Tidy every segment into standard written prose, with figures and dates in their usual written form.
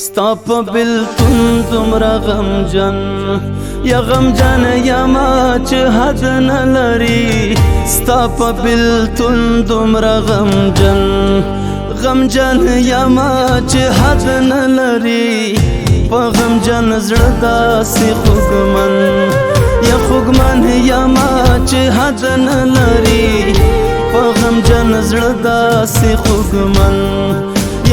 ستا په بلتون دومره غمجن یا غمجن یما چې حد نه لري ستا په بلتون دومره غمجن یما چې حد نه لري په غمجن زړه داسې خوږمن یما چې حد نه لري په غمجن زړه داسې خوږمن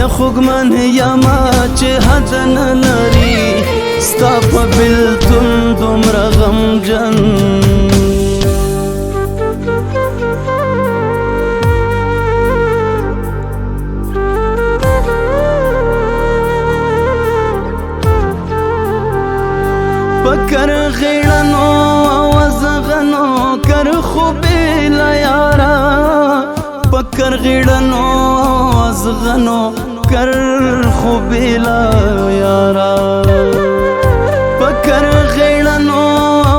یما چې حد نه لري ستا په بلتون دومره غمجن پکر غیړنو وزغنو کر خوبې لا یارا پکر غیړنو وزغنو کر خوبې لا یارا پکر غیړنو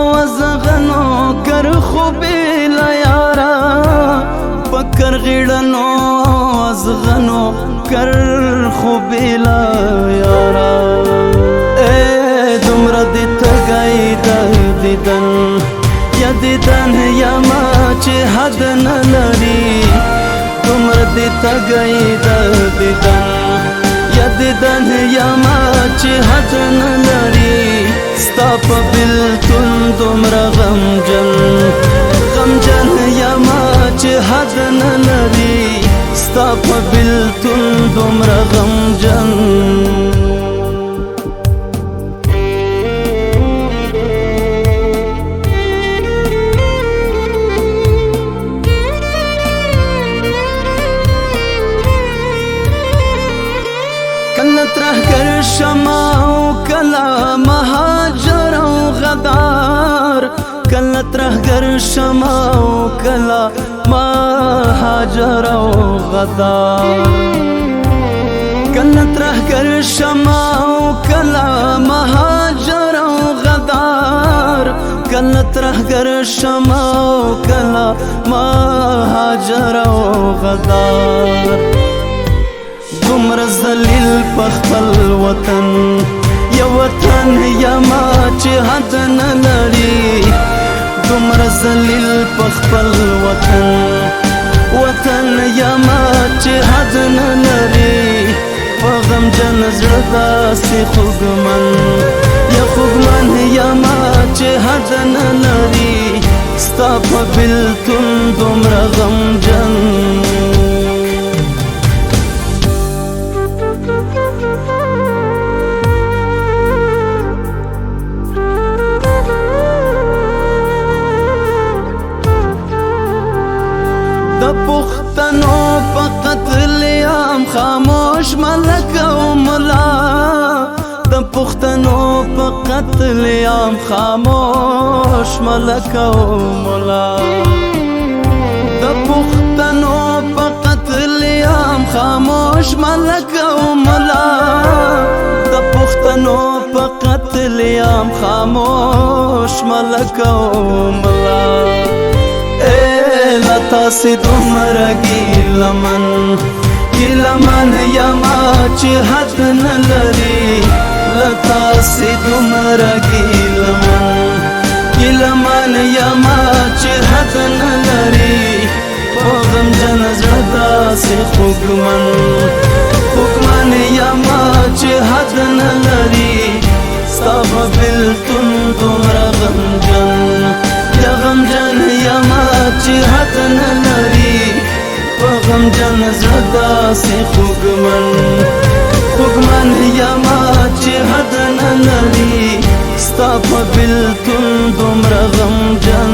وزغنو کر خوبې لا یارا پکر غیړنو وزغنو کر خوبې لا یارا دیدن یما چې حد نه لري دومره دې تګی د دیدن یما چې حد نه لري ستا په بلتون دومره غمجن یما چې حد نه لري ستا په بلتون دومره غمجن ترهګر شمع او کلا مهاجر او غدار کله ترهګر شمع او کلا مهاجر او غدار کله ترهګر شمع او کلا مهاجر او غدار کله ترهګر شمع او کلا مهاجر او غدار دومره ذلیل په خپل وطن یا وطن یما چې حد نه لري دومره ذلیل په خپل وطن یما چې حد نه لري په غمجن زړه داسې خوږمن یما چې حد نه لري ستا په بلتون دومره غمجن د پښتنو په قتل عام خاموش ملک او ملا د پښتنو په قتل عام خاموش ملک او ملا د پښتنو په قتل عام خاموش ملک او ملا د پښتنو په قتل عام خاموش ملک او ملا تاسې دومره ګیلمن یما چې حد نه لري تاسې دومره ګیلمن یما چې حد نه لري په غمجن زړه داسې خوږمن یما چې حد نه لري ستا په بلتون دومره غمجن یما چې حد نه لري په غمجن زړه داسې خوږمن یما چې حد نه لري ستا په بلتون دومره غمجن